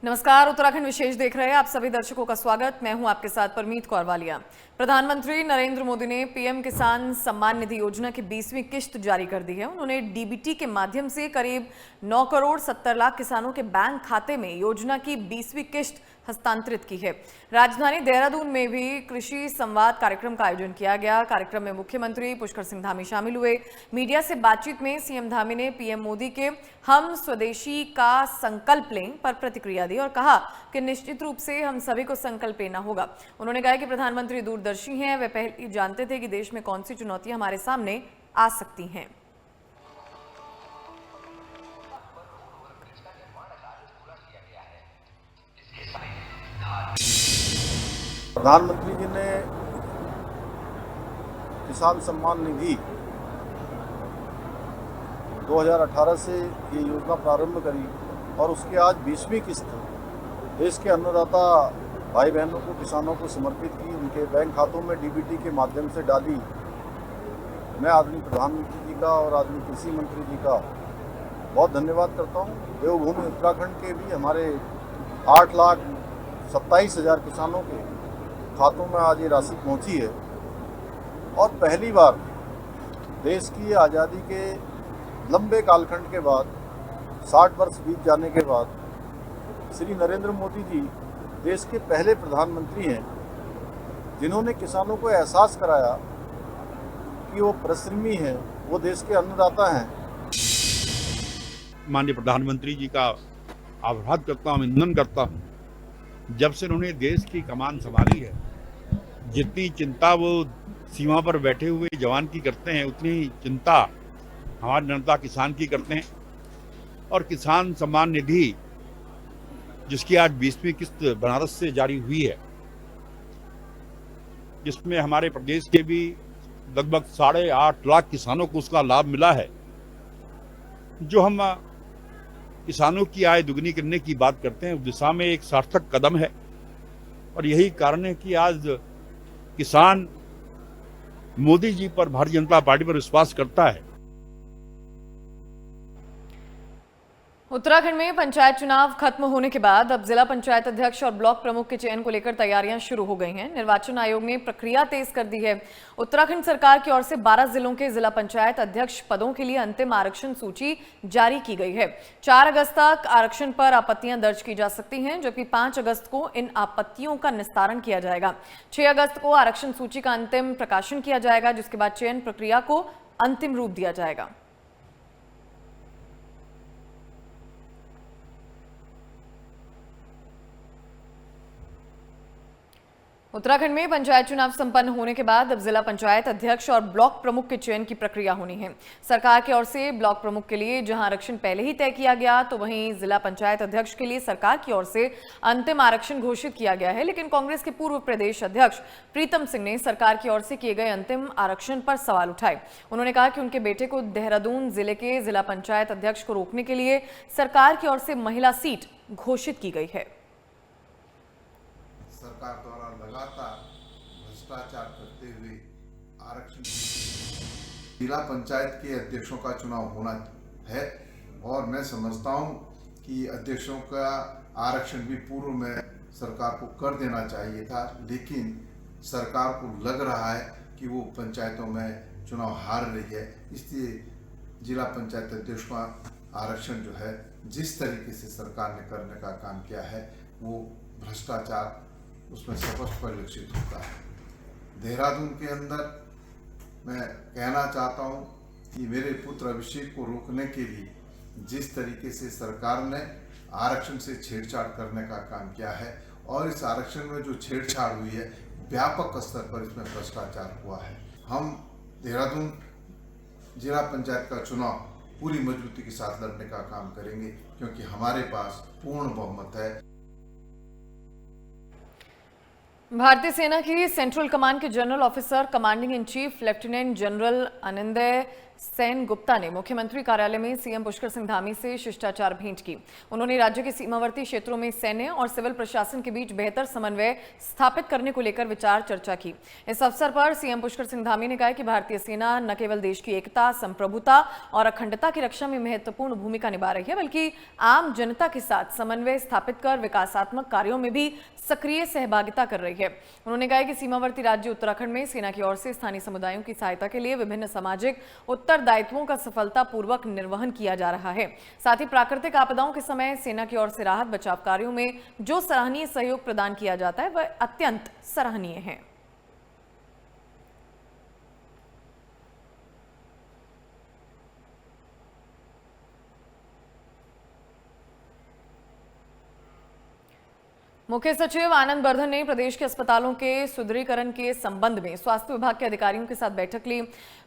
नमस्कार, उत्तराखंड विशेष देख रहे हैं आप सभी दर्शकों का स्वागत। मैं हूं आपके साथ परमीत कौर वालिया। प्रधानमंत्री नरेंद्र मोदी ने पीएम किसान सम्मान निधि योजना की 20वीं किश्त जारी कर दी है। उन्होंने डीबीटी के माध्यम से करीब 9 करोड़ 70 लाख किसानों के बैंक खाते में योजना की 20वीं किश्त हस्तांतरित की है। राजधानी देहरादून में भी कृषि संवाद कार्यक्रम का आयोजन किया गया। कार्यक्रम में मुख्यमंत्री पुष्कर सिंह धामी शामिल हुए। मीडिया से बातचीत में सीएम धामी ने पीएम मोदी के हम स्वदेशी का संकल्प लें पर प्रतिक्रिया दी और कहा कि निश्चित रूप से हम सभी को संकल्प लेना होगा। उन्होंने कहा कि प्रधानमंत्री दूरदर्शी हैं, वे पहले ही जानते थे कि देश में कौन सी चुनौतियां हमारे सामने आ सकती हैं। प्रधानमंत्री जी ने किसान सम्मान निधि 2018 से ये योजना प्रारंभ करी और उसकी आज 20वीं किस्त देश के अन्नदाता भाई बहनों को, किसानों को समर्पित की, उनके बैंक खातों में डीबीटी के माध्यम से डाली। मैं आदरणीय प्रधानमंत्री जी का और आदरणीय कृषि मंत्री जी का बहुत धन्यवाद करता हूँ। देवभूमि उत्तराखंड के भी हमारे 8,27,000 किसानों के खातों में आज ये राशि पहुंची है और पहली बार देश की आज़ादी के लंबे कालखंड के बाद 60 वर्ष बीत जाने के बाद श्री नरेंद्र मोदी जी देश के पहले प्रधानमंत्री हैं जिन्होंने किसानों को एहसास कराया कि वो परिश्रमी हैं, वो देश के अन्नदाता हैं। माननीय प्रधानमंत्री जी का आभार करता हूँ, अभिनंदन करता हूँ। जब से उन्होंने देश की कमान संभाली है, जितनी चिंता वो सीमा पर बैठे हुए जवान की करते हैं, उतनी ही चिंता हमारे जनता किसान की करते हैं। और किसान सम्मान निधि जिसकी आज 20वीं किस्त बनारस से जारी हुई है, जिसमें हमारे प्रदेश के भी लगभग 8.5 लाख किसानों को उसका लाभ मिला है। जो हम किसानों की आय दुगनी करने की बात करते हैं, उस दिशा में एक सार्थक कदम है और यही कारण है कि आज किसान मोदी जी पर, भारतीय जनता पार्टी पर विश्वास करता है। उत्तराखंड में पंचायत चुनाव खत्म होने के बाद अब जिला पंचायत अध्यक्ष और ब्लॉक प्रमुख के चयन को लेकर तैयारियां शुरू हो गई हैं। निर्वाचन आयोग ने प्रक्रिया तेज कर दी है। उत्तराखंड सरकार की ओर से 12 जिलों के जिला पंचायत अध्यक्ष पदों के लिए अंतिम आरक्षण सूची जारी की गई है। 4 अगस्त तक आरक्षण पर आपत्तियां दर्ज की जा सकती हैं, जबकि 5 अगस्त को इन आपत्तियों का निस्तारण किया जाएगा। 6 अगस्त को आरक्षण सूची का अंतिम प्रकाशन किया जाएगा, जिसके बाद चयन प्रक्रिया को अंतिम रूप दिया जाएगा। उत्तराखंड में पंचायत चुनाव संपन्न होने के बाद अब जिला पंचायत अध्यक्ष और ब्लॉक प्रमुख के चयन की प्रक्रिया होनी है। सरकार की ओर से ब्लॉक प्रमुख के लिए जहां आरक्षण पहले ही तय किया गया, तो वहीं जिला पंचायत अध्यक्ष के लिए सरकार की ओर से अंतिम आरक्षण घोषित किया गया है। लेकिन कांग्रेस के पूर्व प्रदेश अध्यक्ष प्रीतम सिंह ने सरकार की ओर से किए गए अंतिम आरक्षण पर सवाल उठाए। उन्होंने कहा कि उनके बेटे को देहरादून जिले के जिला पंचायत अध्यक्ष को रोकने के लिए सरकार की ओर से महिला सीट घोषित की गई है। सरकार द्वारा लगातार भ्रष्टाचार करते हुए आरक्षण, जिला पंचायत के अध्यक्षों का चुनाव होना है और मैं समझता हूं कि अध्यक्षों का आरक्षण भी पूर्व में सरकार को कर देना चाहिए था, लेकिन सरकार को लग रहा है कि वो पंचायतों में चुनाव हार रही है, इसलिए जिला पंचायत अध्यक्ष का आरक्षण जो है, जिस तरीके से सरकार ने करने का काम किया है, वो भ्रष्टाचार उसमें स्पष्ट परिलक्षित होता है। देहरादून के अंदर मैं कहना चाहता हूं कि मेरे पुत्र अभिषेक को रोकने के लिए जिस तरीके से सरकार ने आरक्षण से छेड़छाड़ करने का काम किया है और इस आरक्षण में जो छेड़छाड़ हुई है, व्यापक स्तर पर इसमें भ्रष्टाचार हुआ है। हम देहरादून जिला पंचायत का चुनाव पूरी मजबूती के साथ लड़ने का काम करेंगे, क्योंकि हमारे पास पूर्ण बहुमत है। भारतीय सेना की सेंट्रल कमांड के general officer commanding in chief lieutenant general Anindya Sengupta ने मुख्यमंत्री कार्यालय में सीएम पुष्कर सिंह धामी से शिष्टाचार भेंट की। उन्होंने राज्य के सीमावर्ती क्षेत्रों में सैन्य और सिविल प्रशासन के बीच बेहतर समन्वय स्थापित करने को लेकर विचार चर्चा की। इस अवसर पर सीएम पुष्कर सिंह धामी ने कहा कि भारतीय सेना न केवल देश की एकता, संप्रभुता और अखंडता की रक्षा में महत्वपूर्ण भूमिका निभा रही है, बल्कि आम जनता के साथ समन्वय स्थापित कर विकासात्मक कार्यों में भी सक्रिय सहभागिता कर रही है। उन्होंने कहा कि सीमावर्ती राज्य उत्तराखंड में सेना की ओर से स्थानीय समुदायों की सहायता के लिए विभिन्न सामाजिक उत्तरदायित्वों का सफलतापूर्वक निर्वहन किया जा रहा है। साथ ही प्राकृतिक आपदाओं के समय सेना की ओर से राहत बचाव कार्यों में जो सराहनीय सहयोग प्रदान किया जाता है वह अत्यंत सराहनीय है। मुख्य सचिव आनंद वर्धन ने प्रदेश के अस्पतालों के सुदृढ़ीकरण के संबंध में स्वास्थ्य विभाग के अधिकारियों के साथ बैठक ली।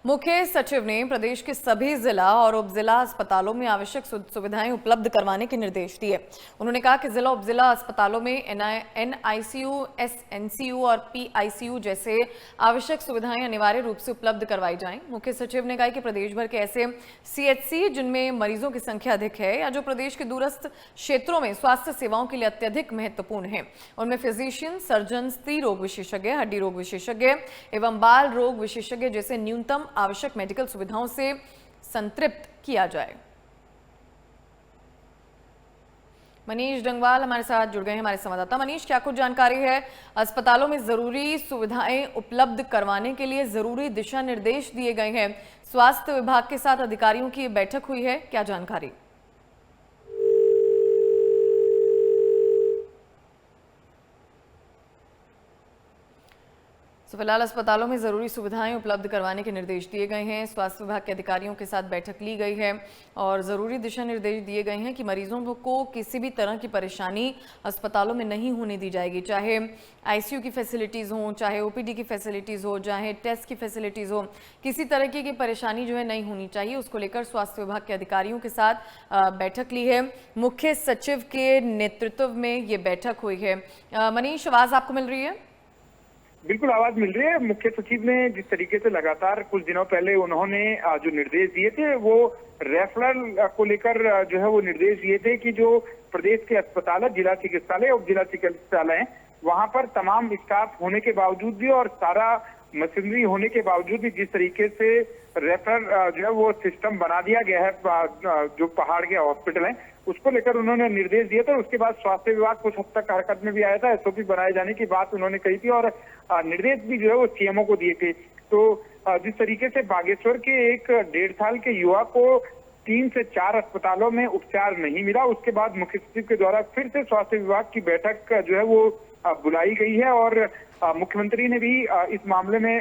मुख्य सचिव ने प्रदेश के सभी जिला और उपजिला अस्पतालों में आवश्यक सुविधाएं उपलब्ध करवाने के निर्देश दिए। उन्होंने कहा कि जिला उपजिला अस्पतालों में NICU, SNCU और PICU जैसे आवश्यक सुविधाएं अनिवार्य रूप से उपलब्ध करवाई जाएं। मुख्य सचिव ने कहा कि प्रदेश भर के ऐसे CHC जिनमें मरीजों की संख्या अधिक है या जो प्रदेश के दूरस्थ क्षेत्रों में स्वास्थ्य सेवाओं के लिए अत्यधिक महत्वपूर्ण है, उनमें फिजिशियन, सर्जन, स्त्री रोग विशेषज्ञ, हड्डी रोग विशेषज्ञ एवं बाल रोग विशेषज्ञ जैसे न्यूनतम आवश्यक मेडिकल सुविधाओं से संतृप्त किया जाए। मनीष डंगवाल हमारे साथ जुड़ गए हैं, हमारे संवाददाता। मनीष, क्या कुछ जानकारी है? अस्पतालों में जरूरी सुविधाएं उपलब्ध करवाने के लिए जरूरी दिशा निर्देश दिए गए हैं। स्वास्थ्य विभाग के साथ अधिकारियों की बैठक हुई है, क्या जानकारी? तो फिलहाल अस्पतालों में जरूरी सुविधाएं उपलब्ध करवाने के निर्देश दिए गए हैं। स्वास्थ्य विभाग के अधिकारियों के साथ बैठक ली गई है और जरूरी दिशा निर्देश दिए गए हैं कि मरीजों को किसी भी तरह की परेशानी अस्पतालों में नहीं होने दी जाएगी, चाहे ICU की फैसिलिटीज़ हो, चाहे OPD की फैसिलिटीज़ हो, चाहे टेस्ट की फैसिलिटीज़ हो, किसी तरह की परेशानी जो है नहीं होनी चाहिए। उसको लेकर स्वास्थ्य विभाग के अधिकारियों के साथ बैठक ली है। मुख्य सचिव के नेतृत्व में ये बैठक हुई है। मनीष, आवाज़ आपको मिल रही है? बिल्कुल आवाज मिल रही है। मुख्य सचिव ने जिस तरीके से लगातार कुछ दिनों पहले उन्होंने जो निर्देश दिए थे वो रेफरल को लेकर जो है वो निर्देश दिए थे कि जो प्रदेश के अस्पताल है, जिला चिकित्सालय, उप जिला चिकित्सालय हैं, वहां पर तमाम स्टाफ होने के बावजूद भी और सारा मशीनरी होने के बावजूद भी जिस तरीके से रेफरल जो है वो सिस्टम बना दिया गया है जो पहाड़ के हॉस्पिटल हैं, उसको लेकर उन्होंने निर्देश दिए थे। उसके बाद स्वास्थ्य विभाग कुछ हद तक हरकत में भी आया था। SOP बनाए जाने की बात उन्होंने कही थी और निर्देश भी जो है वो CMO को दिए थे। तो जिस तरीके से बागेश्वर के एक 1.5 साल के युवा को 3 से 4 अस्पतालों में उपचार नहीं मिला, उसके बाद मुख्य सचिव के द्वारा फिर से स्वास्थ्य विभाग की बैठक जो है वो बुलाई गई है और मुख्यमंत्री ने भी इस मामले में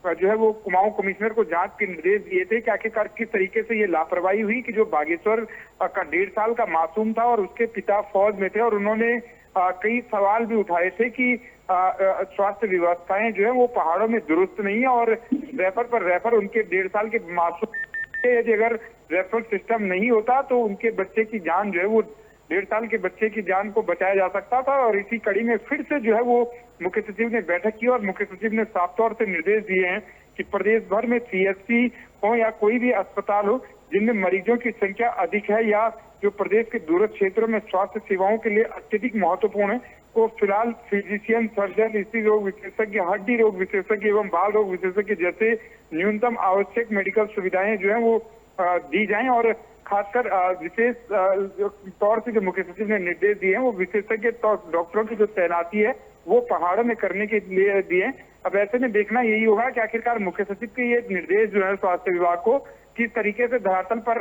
जो है वो कुमाऊं कमिश्नर को जांच के निर्देश दिए थे कि आखिरकार किस तरीके से ये लापरवाही हुई कि जो बागेश्वर का 1.5 साल का मासूम था और उसके पिता फौज में थे और उन्होंने कई सवाल भी उठाए थे कि स्वास्थ्य व्यवस्थाएं जो है वो पहाड़ों में दुरुस्त नहीं है और रेफर उनके 1.5 साल के मासूम यदि अगर रेफरल सिस्टम नहीं होता तो उनके बच्चे की जान जो है वो 1.5 साल के बच्चे की जान को बचाया जा सकता था। और इसी कड़ी में फिर से जो है वो मुख्य सचिव ने बैठक की और मुख्य सचिव ने साफ तौर से निर्देश दिए हैं कि प्रदेश भर में CHC हो या कोई भी अस्पताल हो जिनमें मरीजों की संख्या अधिक है या जो प्रदेश के दूरस्थ क्षेत्रों में स्वास्थ्य सेवाओं के लिए अत्यधिक महत्वपूर्ण है, तो फिलहाल फिजिशियन, सर्जन, स्त्री रोग विशेषज्ञ, हड्डी रोग विशेषज्ञ एवं बाल रोग विशेषज्ञ जैसे न्यूनतम आवश्यक मेडिकल सुविधाएं जो है वो दी जाएं और खासकर विशेष तौर से जो मुख्य सचिव ने निर्देश दिए हैं वो विशेषज्ञ डॉक्टरों की जो तैनाती है वो पहाड़ों में करने के लिए दिए। अब ऐसे में देखना यही होगा कि आखिरकार मुख्य सचिव के ये निर्देश जो है स्वास्थ्य विभाग को किस तरीके से धरातल पर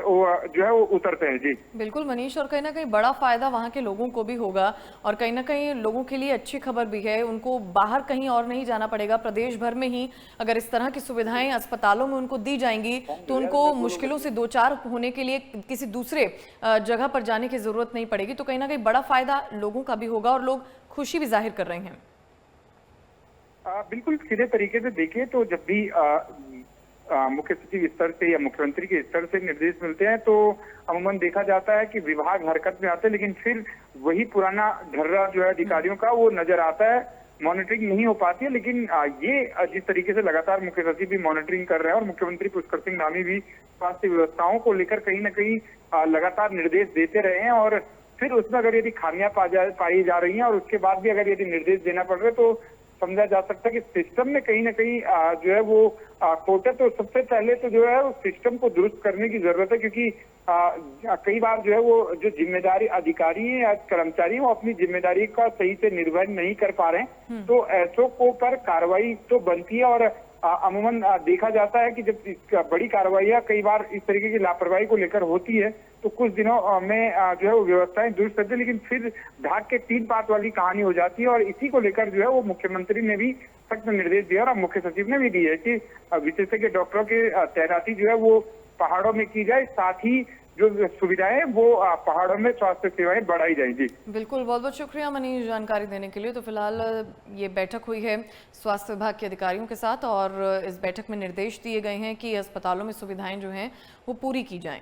जो है वो उतरते हैं। जी बिल्कुल मनीष, और कहीं ना कहीं बड़ा फायदा वहां के लोगों को भी होगा और कहीं ना कहीं लोगों के लिए अच्छी खबर भी है, उनको बाहर कहीं और नहीं जाना पड़ेगा। प्रदेश भर में ही अगर इस तरह की सुविधाएं अस्पतालों में उनको दी जाएंगी तो उनको मुश्किलों से 2-4 होने के लिए किसी दूसरे जगह पर जाने की जरूरत नहीं पड़ेगी। तो कहीं ना कहीं बड़ा फायदा लोगों का भी होगा और लोग खुशी भी जाहिर कर रहे हैं। बिल्कुल सीधे तरीके से देखिए तो जब भी मुख्य सचिव स्तर से या मुख्यमंत्री के स्तर से निर्देश मिलते हैं तो अमूमन देखा जाता है कि विभाग हरकत में आते हैं, लेकिन फिर वही पुराना ढर्रा जो है अधिकारियों का वो नजर आता है। मॉनिटरिंग नहीं हो पाती है। लेकिन ये जिस तरीके से लगातार मुख्य सचिव भी मॉनिटरिंग कर रहे हैं और मुख्यमंत्री पुष्कर सिंह धामी भी स्वास्थ्य व्यवस्थाओं को लेकर कहीं ना कहीं लगातार निर्देश देते रहे हैं, और फिर उसमें अगर यदि खामियां पाई जा रही हैं और उसके बाद भी अगर यदि निर्देश देना पड़ रहा है तो समझा जा सकता है कि सिस्टम में कहीं ना कहीं जो है वो खोट है। तो सबसे पहले तो जो है उस सिस्टम को दुरुस्त करने की जरूरत है, क्योंकि कई बार जो है वो जो जिम्मेदारी अधिकारी है या कर्मचारी है वो अपनी जिम्मेदारी का सही से निर्वहन नहीं कर पा रहे हैं, तो ऐसों को पर कार्रवाई तो बनती है। और अमूमन देखा जाता है कि जब बड़ी कार्रवाइयां कई बार इस तरीके की लापरवाही को लेकर होती है तो कुछ दिनों में जो है वो व्यवस्थाएं दुरुस्त करती है, लेकिन फिर ढाक के 3 पात वाली कहानी हो जाती है। और इसी को लेकर जो है वो मुख्यमंत्री ने भी सख्त निर्देश दिया और मुख्य सचिव ने भी दिए है कि विशेषज्ञ डॉक्टरों की तैनाती जो है वो पहाड़ों में की जाए, साथ ही जो सुविधाएं वो पहाड़ों में स्वास्थ्य सेवाएं बढ़ाई जाएगी। बिल्कुल, बहुत बहुत शुक्रिया मनीष जानकारी देने के लिए। तो फिलहाल ये बैठक हुई है स्वास्थ्य विभाग के अधिकारियों के साथ और इस बैठक में निर्देश दिए गए हैं कि अस्पतालों में सुविधाएं जो हैं वो पूरी की जाएं।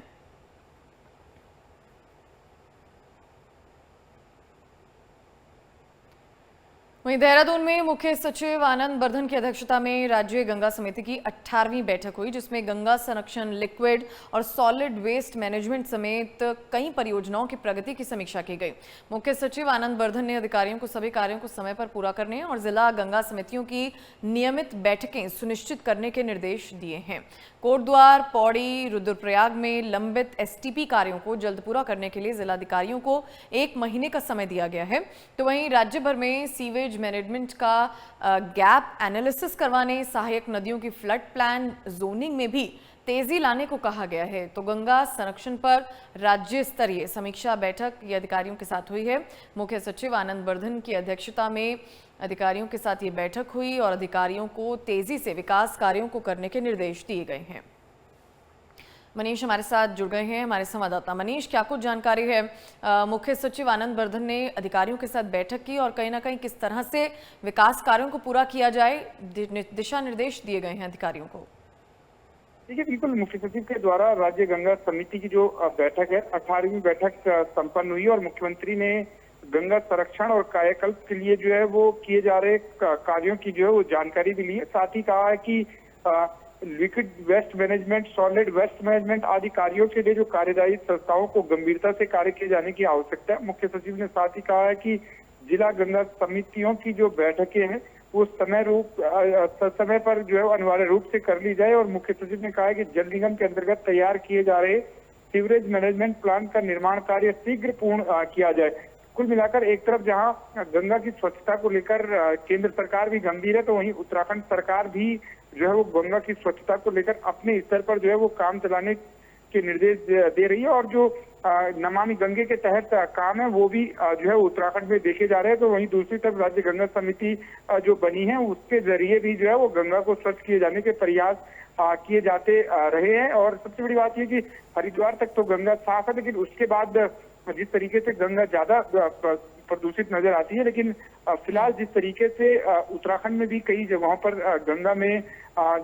वहीं देहरादून में मुख्य सचिव आनंद वर्धन की अध्यक्षता में राज्य गंगा समिति की 18वीं बैठक हुई, जिसमें गंगा संरक्षण, लिक्विड और सॉलिड वेस्ट मैनेजमेंट समेत कई परियोजनाओं की प्रगति की समीक्षा की गई। मुख्य सचिव आनंद वर्धन ने अधिकारियों को सभी कार्यों को समय पर पूरा करने और जिला गंगा समितियों की नियमित बैठकें सुनिश्चित करने के निर्देश दिए हैं। कोटद्वार, पौड़ी, रुद्रप्रयाग में लंबित एसटीपी कार्यों को जल्द पूरा करने के लिए जिलाधिकारियों को 1 महीने का समय दिया गया है। तो वहीं राज्य भर में सीवेज मैनेजमेंट का गैप एनालिसिस करवाने, सहायक नदियों की फ्लड प्लान जोनिंग में भी तेजी लाने को कहा गया है। तो गंगा संरक्षण पर राज्य स्तरीय समीक्षा बैठक ये अधिकारियों के साथ हुई है। मुख्य सचिव आनंद वर्धन की अध्यक्षता में अधिकारियों के साथ ये बैठक हुई और अधिकारियों को तेजी से विकास कार्यों को करने के निर्देश दिए गए हैं। मनीष हमारे साथ जुड़ गए हैं, हमारे संवाददाता। मनीष, क्या कुछ जानकारी है? मुख्य सचिव आनंद वर्धन ने अधिकारियों के साथ बैठक की और कहीं ना कहीं किस तरह से विकास कार्यों को पूरा किया जाए, दिशा निर्देश दिए गए हैं अधिकारियों को? देखिए, बिल्कुल मुख्य सचिव के द्वारा राज्य गंगा समिति की जो बैठक है 18वीं बैठक संपन्न हुई और मुख्यमंत्री ने गंगा संरक्षण और कायाकल्प के लिए जो है वो किए जा रहे कार्यों की जो है वो जानकारी भी ली है। साथ ही कहा है कि liquid waste management, solid waste management आदि कार्यों के लिए जो कार्यदायी संस्थाओं को गंभीरता से कार्य किए जाने की आवश्यकता है। मुख्य सचिव ने साथ ही कहा है कि जिला गंगा समितियों की जो बैठकें हैं वो समय पर जो है अनिवार्य रूप से कर ली जाए। और मुख्य सचिव ने कहा है कि जल निगम के अंतर्गत तैयार किए जा रहे सीवरेज मैनेजमेंट प्लान का निर्माण कार्य शीघ्र पूर्ण किया जाए। कुल मिलाकर एक तरफ जहां गंगा की स्वच्छता को लेकर केंद्र सरकार भी गंभीर है, तो वहीं उत्तराखंड सरकार भी जो है वो गंगा की स्वच्छता को लेकर अपने स्तर पर जो है वो काम चलाने के निर्देश दे रही है। और जो नमामि गंगे के तहत काम है वो भी जो है उत्तराखंड में देखे जा रहे हैं। तो वहीं दूसरी तरफ राज्य गंगा समिति जो बनी है उसके जरिए भी जो है वो गंगा को स्वच्छ किए जाने के प्रयास किए जाते रहे हैं। और सबसे बड़ी बात यह कि हरिद्वार तक तो गंगा साफ है, लेकिन उसके बाद जिस तरीके से गंगा ज्यादा प्रदूषित नजर आती है, लेकिन फिलहाल जिस तरीके से उत्तराखंड में भी कई जगहों पर गंगा में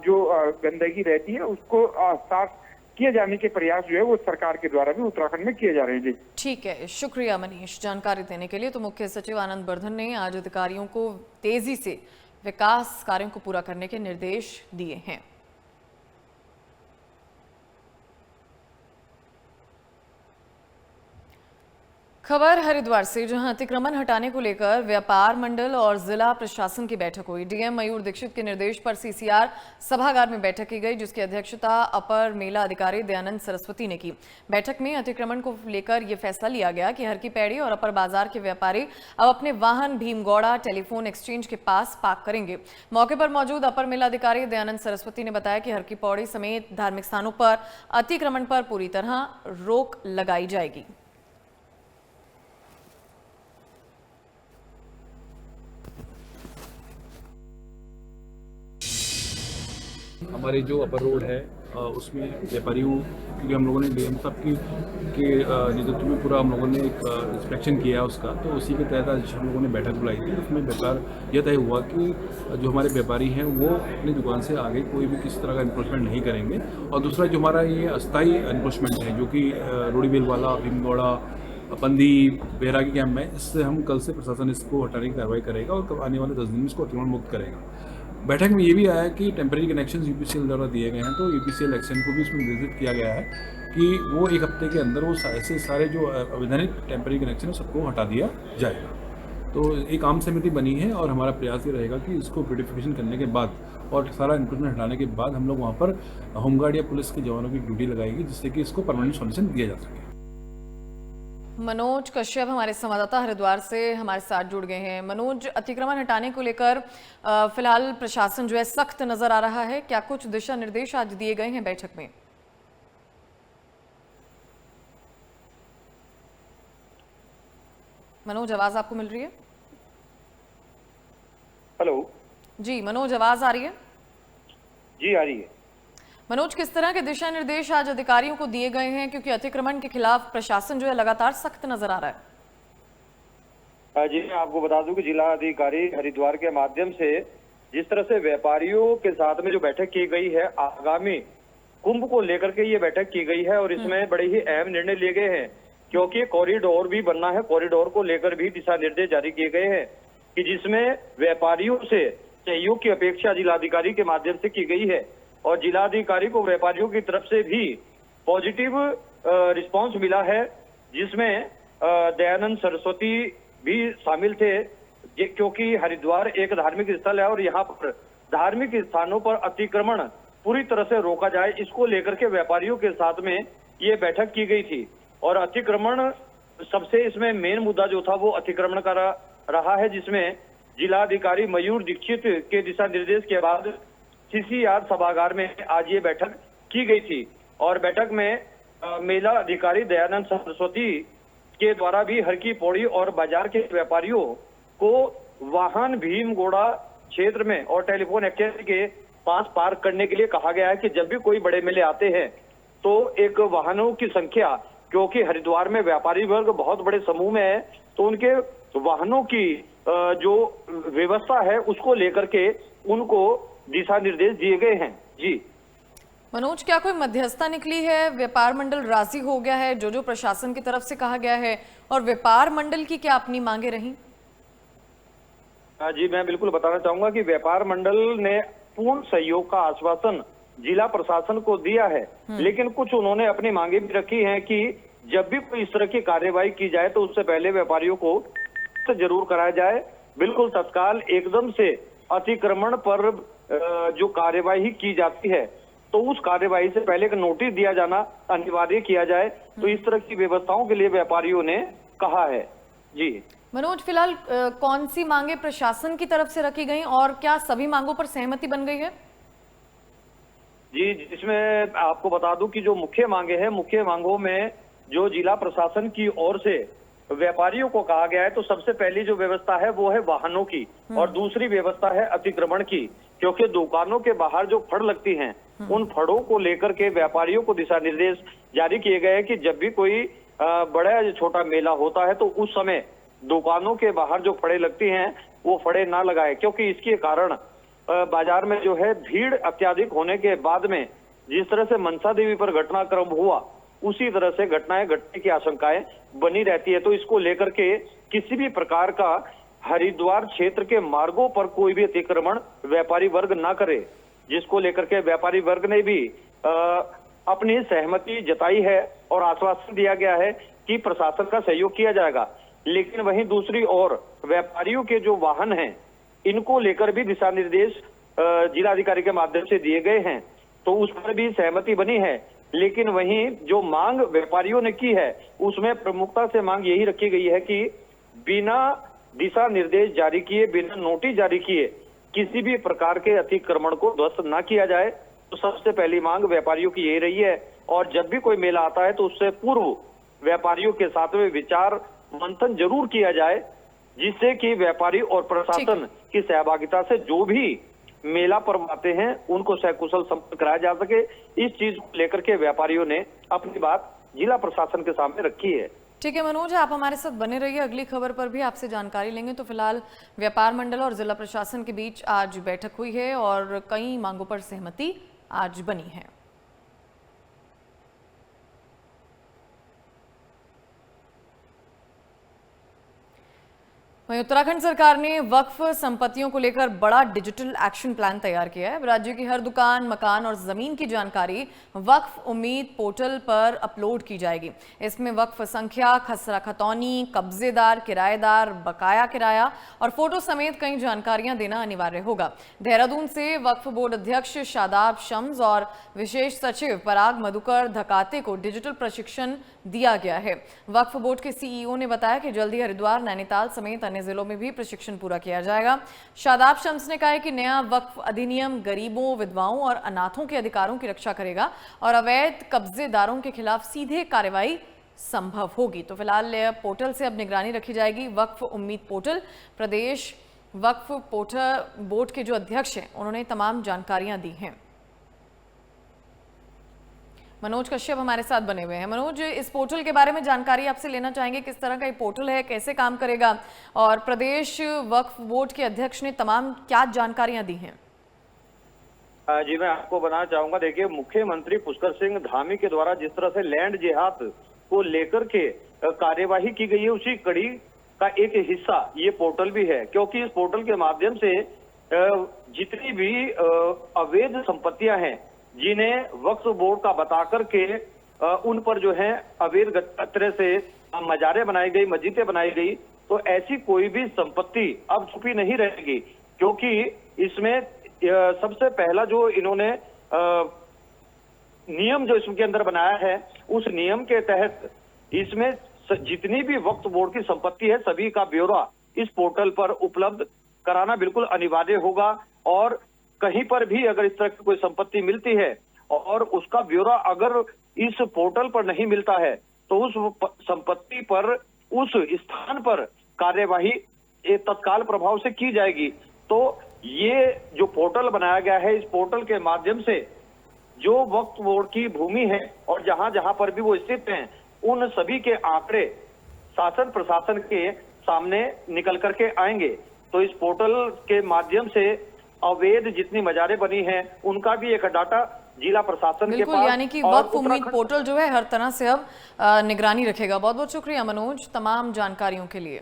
जो गंदगी रहती है उसको साफ किए जाने के प्रयास जो है वो सरकार के द्वारा भी उत्तराखंड में किए जा रहे हैं। जी ठीक है, शुक्रिया मनीष जानकारी देने के लिए। तो मुख्य सचिव आनंद वर्धन ने आज अधिकारियों को तेजी से विकास कार्यों को पूरा करने के निर्देश दिए हैं। खबर हरिद्वार से, जहां अतिक्रमण हटाने को लेकर व्यापार मंडल और जिला प्रशासन की बैठक हुई। डीएम मयूर दीक्षित के निर्देश पर सीसीआर सभागार में बैठक की गई, जिसकी अध्यक्षता अपर मेला अधिकारी दयानंद सरस्वती ने की। बैठक में अतिक्रमण को लेकर यह फैसला लिया गया कि हरकी पैड़ी और अपर बाजार के व्यापारी अब अपने वाहन भीमगौड़ा टेलीफोन एक्सचेंज के पास पार्क करेंगे। मौके पर मौजूद अपर मेला अधिकारी दयानंद सरस्वती ने बताया कि हरकी पौड़ी समेत धार्मिक स्थानों पर अतिक्रमण पर पूरी तरह रोक लगाई जाएगी। हमारे जो अपर रोड है उसमें व्यापारियों, क्योंकि हम लोगों ने डीएम साहब के नेतृत्व में पूरा हम लोगों ने एक इंस्पेक्शन किया उसका, तो उसी के तहत आज हम लोगों ने बैठक बुलाई थी। उसमें व्यापार यह तय हुआ कि जो हमारे व्यापारी हैं वो अपनी दुकान से आगे कोई भी किसी तरह का इन्क्रोचमेंट नहीं करेंगे। और दूसरा जो हमारा ये अस्थायी इन्क्रोचमेंट है, जो कि रोडीबेल वाला, भीमगौड़ा, बंदी बैरागी कैंप में, इससे हम कल से प्रशासन इसको हटाने की कार्रवाई करेगा और आने वाले 10 दिन में इसको अतिक्रमण मुक्त करेगा। बैठक में ये भी आया कि टेम्परेरी कनेक्शन यूपीसीएल द्वारा दिए गए हैं, तो यूपीसीएल एक्शन को भी इसमें निर्देशित किया गया है कि वो एक हफ्ते के अंदर वो ऐसे सारे जो अवैधानिक टेम्परेरी कनेक्शन है सबको हटा दिया जाएगा। तो एक आम समिति बनी है और हमारा प्रयास ये रहेगा कि इसको ब्यूटिफिकेशन करने के बाद और सारा इंक्रोचमेंट हटाने के बाद हम लोग वहाँ पर होमगार्ड या पुलिस के जवानों की ड्यूटी लगाएगी, जिससे कि इसको परमानेंट सॉल्यूशन दिया जा सके। मनोज कश्यप हमारे संवाददाता हरिद्वार से हमारे साथ जुड़ गए हैं। मनोज, अतिक्रमण हटाने को लेकर फिलहाल प्रशासन जो है सख्त नजर आ रहा है, क्या कुछ दिशा निर्देश आज दिए गए हैं बैठक में? मनोज, आवाज आपको मिल रही है? हेलो जी मनोज, आवाज आ रही है? जी आ रही है। मनोज, किस तरह के दिशा निर्देश आज अधिकारियों को दिए गए हैं, क्योंकि अतिक्रमण के खिलाफ प्रशासन जो है लगातार सख्त नजर आ रहा है? जी मैं आपको बता दूं कि जिला अधिकारी हरिद्वार के माध्यम से जिस तरह से व्यापारियों के साथ में जो बैठक की गई है, आगामी कुंभ को लेकर के ये बैठक की गई है और इसमें बड़े ही अहम निर्णय लिए गए हैं, क्योंकि कॉरिडोर भी बनना है। कॉरिडोर को लेकर भी दिशा निर्देश जारी किए गए हैं कि जिसमें व्यापारियों से सहयोग की अपेक्षा जिलाधिकारी के माध्यम से की गई है और जिलाधिकारी को व्यापारियों की तरफ से भी पॉजिटिव रिस्पांस मिला है, जिसमें दयानंद सरस्वती भी शामिल थे, क्योंकि हरिद्वार एक धार्मिक स्थल है और यहाँ पर धार्मिक स्थानों पर अतिक्रमण पूरी तरह से रोका जाए, इसको लेकर के व्यापारियों के साथ में ये बैठक की गई थी। और अतिक्रमण सबसे इसमें मेन मुद्दा जो था वो अतिक्रमण का रहा है, जिसमें जिलाधिकारी मयूर दीक्षित के दिशा निर्देश के बाद सीसीआर सभागार में आज ये बैठक की गई थी और बैठक में मेला अधिकारी दयानंद सरस्वती के द्वारा भी हर की पौड़ी और बाजार के व्यापारियों को वाहन भीमगोड़ा क्षेत्र में और टेलीफोन एक्सचेंज के पास पार्क करने के लिए कहा गया है कि जब भी कोई बड़े मेले आते हैं तो एक वाहनों की संख्या, क्योंकि हरिद्वार में व्यापारी वर्ग बहुत बड़े समूह में है, तो उनके वाहनों की जो व्यवस्था है उसको लेकर के उनको दिशा निर्देश दिए गए हैं। जी मनोज, क्या कोई मध्यस्थता निकली है? व्यापार मंडल राजी हो गया है जो प्रशासन की तरफ से कहा गया है, और व्यापार मंडल की क्या अपनी मांगे रही? जी मैं बिल्कुल बताना चाहूंगा कि व्यापार मंडल ने पूर्ण सहयोग का आश्वासन जिला प्रशासन को दिया है, लेकिन कुछ उन्होंने अपनी मांगे भी रखी हैं कि जब भी कोई इस तरह की कार्यवाही की जाए तो उससे पहले व्यापारियों को जरूर कराया जाए। बिल्कुल तत्काल एकदम से अतिक्रमण पर जो कार्यवाही की जाती है तो उस कार्यवाही से पहले एक नोटिस दिया जाना अनिवार्य किया जाए, तो इस तरह की व्यवस्थाओं के लिए व्यापारियों ने कहा है। जी मनोज, फिलहाल कौन सी मांगे प्रशासन की तरफ से रखी गई और क्या सभी मांगों पर सहमति बन गई है? जी इसमें आपको बता दूं कि जो मुख्य मांगे हैं, मुख्य मांगों में जो जिला प्रशासन की ओर से व्यापारियों को कहा गया है, तो सबसे पहली जो व्यवस्था है वो है वाहनों की और दूसरी व्यवस्था है अतिक्रमण की, क्योंकि दुकानों के बाहर जो फड़ लगती हैं उन फड़ों को लेकर के व्यापारियों को दिशा निर्देश जारी किए गए हैं कि जब भी कोई बड़ा या छोटा मेला होता है तो उस समय दुकानों के बाहर जो फड़े लगती हैं वो फड़े ना लगाए, क्योंकि इसके कारण बाजार में जो है भीड़ अत्याधिक होने के बाद में जिस तरह से मनसा देवी पर घटनाक्रम हुआ उसी तरह से घटनाएं घटने की आशंकाएं बनी रहती है। तो इसको लेकर के किसी भी प्रकार का हरिद्वार क्षेत्र के मार्गों पर कोई भी अतिक्रमण व्यापारी वर्ग ना करे, जिसको लेकर के व्यापारी वर्ग ने भी अपनी सहमति जताई है और आश्वासन दिया गया है कि प्रशासन का सहयोग किया जाएगा। लेकिन वहीं दूसरी ओर व्यापारियों के जो वाहन हैं इनको लेकर भी दिशा निर्देश जिलाधिकारी के माध्यम से दिए गए हैं, तो उस पर भी सहमति बनी है। लेकिन वहीं जो मांग व्यापारियों ने की है उसमें प्रमुखता से मांग यही रखी गई है कि बिना दिशा निर्देश जारी किए, बिना नोटिस जारी किए किसी भी प्रकार के अतिक्रमण को ध्वस्त न किया जाए। तो सबसे पहली मांग व्यापारियों की यही रही है और जब भी कोई मेला आता है तो उससे पूर्व व्यापारियों के साथ में विचार मंथन जरूर किया जाए, जिससे कि व्यापारी और प्रशासन की सहभागिता से जो भी मेला पर्व आते हैं उनको सकुशल संपन्न कराया जा सके। इस चीज को लेकर के व्यापारियों ने अपनी बात जिला प्रशासन के सामने रखी है। ठीक है मनोज, आप हमारे साथ बने रहिए, अगली खबर पर भी आपसे जानकारी लेंगे। तो फिलहाल व्यापार मंडल और जिला प्रशासन के बीच आज बैठक हुई है और कई मांगों पर सहमति आज बनी है। वहीं उत्तराखंड सरकार ने वक्फ संपत्तियों को लेकर बड़ा डिजिटल एक्शन प्लान तैयार किया है। राज्य की हर दुकान, मकान और जमीन की जानकारी वक्फ उम्मीद पोर्टल पर अपलोड की जाएगी। इसमें वक्फ संख्या, खसरा खतौनी, कब्जेदार, किराएदार, बकाया किराया और फोटो समेत कई जानकारियां देना अनिवार्य होगा। देहरादून से वक्फ बोर्ड अध्यक्ष शादाब शम्स और विशेष सचिव पराग मधुकर धकाते को डिजिटल प्रशिक्षण दिया गया है। वक्फ बोर्ड के सीईओ ने बताया कि जल्दी हरिद्वार, नैनीताल समेत अन्य जिलों में भी प्रशिक्षण पूरा किया जाएगा। शादाब शम्स ने कहा है कि नया वक्फ अधिनियम गरीबों, विधवाओं और अनाथों के अधिकारों की रक्षा करेगा और अवैध कब्जेदारों के खिलाफ सीधे कार्रवाई संभव होगी। तो फिलहाल पोर्टल से अब निगरानी रखी जाएगी। वक्फ उम्मीद पोर्टल, प्रदेश वक्फ बोर्ड के जो अध्यक्ष हैं उन्होंने तमाम जानकारियां दी हैं। मनोज कश्यप हमारे साथ बने हुए हैं। मनोज, इस पोर्टल के बारे में जानकारी आपसे लेना चाहेंगे, किस तरह का ये पोर्टल है, कैसे काम करेगा और प्रदेश वक्फ बोर्ड के अध्यक्ष ने तमाम क्या जानकारियां दी हैं? जी मैं आपको बताना चाहूंगा, देखिए मुख्यमंत्री पुष्कर सिंह धामी के द्वारा जिस तरह से लैंड जिहाद को लेकर के कार्यवाही की गई है, उसी कड़ी का एक हिस्सा ये पोर्टल भी है। क्योंकि इस पोर्टल के माध्यम से जितनी भी अवैध संपत्तियां हैं जिन्हें वक्फ बोर्ड का बता करके उन पर जो है अवैध तरह से मजारें बनाई गई, मस्जिदें बनाई गई, तो ऐसी कोई भी संपत्ति अब छुपी नहीं रहेगी। क्योंकि इसमें सबसे पहला जो इन्होंने नियम जो इसके अंदर बनाया है, उस नियम के तहत इसमें जितनी भी वक्फ बोर्ड की संपत्ति है सभी का ब्यौरा इस पोर्टल पर उपलब्ध कराना बिल्कुल अनिवार्य होगा। और कहीं पर भी अगर इस तरह की कोई संपत्ति मिलती है और उसका ब्यौरा अगर इस पोर्टल पर नहीं मिलता है तो उस संपत्ति पर, उस स्थान पर कार्यवाही तत्काल प्रभाव से की जाएगी। तो ये जो पोर्टल बनाया गया है, इस पोर्टल के माध्यम से जो वक्फ बोर्ड की भूमि है और जहां जहां पर भी वो स्थित हैं, उन सभी के आंकड़े शासन प्रशासन के सामने निकल करके आएंगे। तो इस पोर्टल के माध्यम से अवैध जितनी मजारें बनी हैं उनका भी एक डाटा जिला प्रशासन के पास, यानी कि वक्फ उम्मीद पोर्टल जो है हर तरह से अब निगरानी रखेगा। बहुत बहुत शुक्रिया मनोज तमाम जानकारियों के लिए।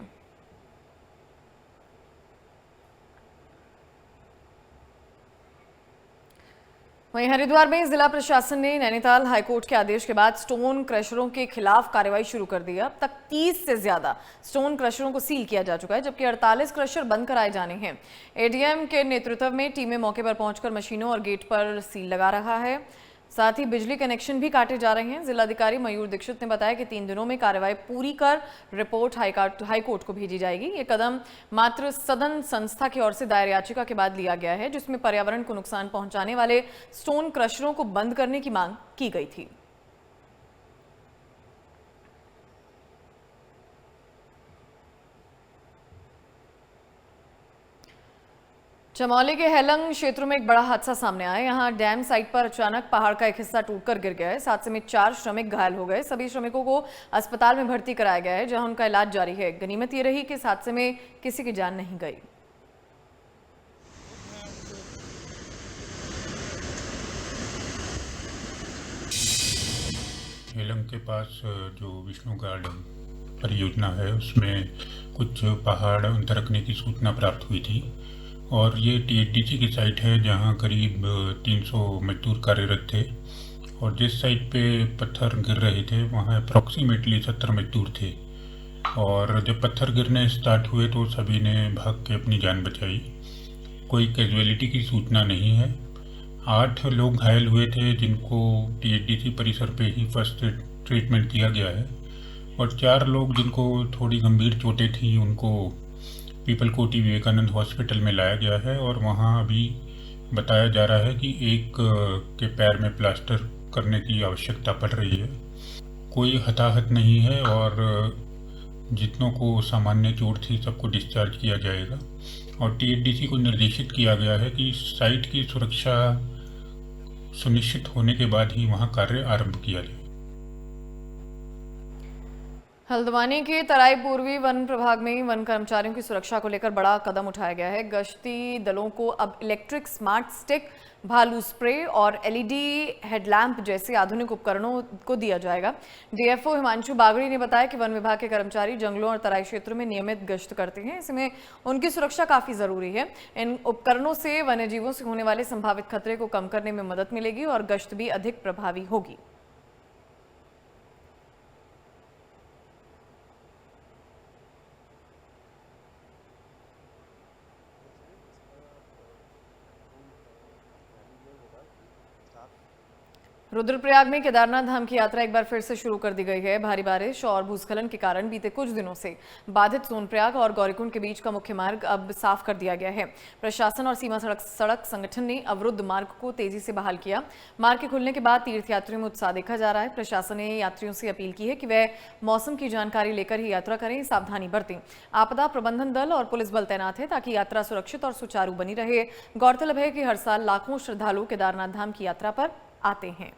वहीं हरिद्वार में जिला प्रशासन ने नैनीताल हाईकोर्ट के आदेश के बाद स्टोन क्रशरों के खिलाफ कार्रवाई शुरू कर दी है। अब तक 30 से ज्यादा स्टोन क्रशरों को सील किया जा चुका है, जबकि 48 क्रशर बंद कराए जाने हैं। एडीएम के नेतृत्व में टीमें मौके पर पहुंचकर मशीनों और गेट पर सील लगा रहा है। साथ ही बिजली कनेक्शन भी काटे जा रहे हैं। जिलाधिकारी मयूर दीक्षित ने बताया कि 3 दिनों में कार्रवाई पूरी कर रिपोर्ट हाईकोर्ट को भेजी जाएगी। ये कदम मात्र सदन संस्था की ओर से दायर याचिका के बाद लिया गया है, जिसमें पर्यावरण को नुकसान पहुंचाने वाले स्टोन क्रशरों को बंद करने की मांग की गई थी। चमौली के हेलंग क्षेत्र में एक बड़ा हादसा सामने आया। यहां डैम साइट पर अचानक पहाड़ का एक हिस्सा टूटकर गिर गया है। इस हादसे में 4 श्रमिक घायल हो गए। सभी श्रमिकों को अस्पताल में भर्ती कराया गया है, जहां उनका इलाज जारी है। गनीमत ये रही कि इस हादसे में किसी की जान नहीं गई। हेलंग के पास जो विष्णु गार्डन परियोजना है, उसमें कुछ पहाड़ उतरकने की सूचना प्राप्त हुई थी और ये टीएचडीसी की साइट है जहां करीब 300 मजदूर कार्यरत थे और जिस साइट पे पत्थर गिर रहे थे वहां अप्रॉक्सीमेटली 70 मजदूर थे। और जब पत्थर गिरने स्टार्ट हुए तो सभी ने भाग के अपनी जान बचाई। कोई कैजुअलिटी की सूचना नहीं है। 8 लोग घायल हुए थे जिनको टीएचडीसी परिसर पे ही फर्स्ट ट्रीटमेंट किया गया है और 4 लोग जिनको थोड़ी गंभीर चोटें थी उनको पीपल कोटी विवेकानंद हॉस्पिटल में लाया गया है और वहाँ अभी बताया जा रहा है कि एक के पैर में प्लास्टर करने की आवश्यकता पड़ रही है। कोई हताहत नहीं है और जितनों को सामान्य चोट थी सबको डिस्चार्ज किया जाएगा और टीएचडीसी को निर्देशित किया गया है कि साइट की सुरक्षा सुनिश्चित होने के बाद ही वहाँ कार्य आरंभ किया जाए। हल्द्वानी के तराई पूर्वी वन प्रभाग में वन कर्मचारियों की सुरक्षा को लेकर बड़ा कदम उठाया गया है। गश्ती दलों को अब इलेक्ट्रिक स्मार्ट स्टिक, भालू स्प्रे और एलईडी हेडलैम्प जैसे आधुनिक उपकरणों को दिया जाएगा। डीएफओ हिमांशु बागड़ी ने बताया कि वन विभाग के कर्मचारी जंगलों और तराई क्षेत्रों में नियमित गश्त करते हैं, इसमें उनकी सुरक्षा काफी जरूरी है। इन उपकरणों से वन्यजीवों से होने वाले संभावित खतरे को कम करने में मदद मिलेगी और गश्त भी अधिक प्रभावी होगी। रुद्रप्रयाग में केदारनाथ धाम की यात्रा एक बार फिर से शुरू कर दी गई है। भारी बारिश और भूस्खलन के कारण बीते कुछ दिनों से बाधित सोनप्रयाग और गौरीकुंड के बीच का मुख्य मार्ग अब साफ कर दिया गया है। प्रशासन और सीमा सड़क संगठन ने अवरुद्ध मार्ग को तेजी से बहाल किया। मार्ग के खुलने के बाद तीर्थयात्रियों में उत्साह देखा जा रहा है। प्रशासन ने यात्रियों से अपील की है कि वे मौसम की जानकारी लेकर ही यात्रा करें, सावधानी बरतें। आपदा प्रबंधन दल और पुलिस बल तैनात है ताकि यात्रा सुरक्षित और सुचारू बनी रहे। गौरतलब है कि हर साल लाखों श्रद्धालु केदारनाथ धाम की यात्रा पर आते हैं।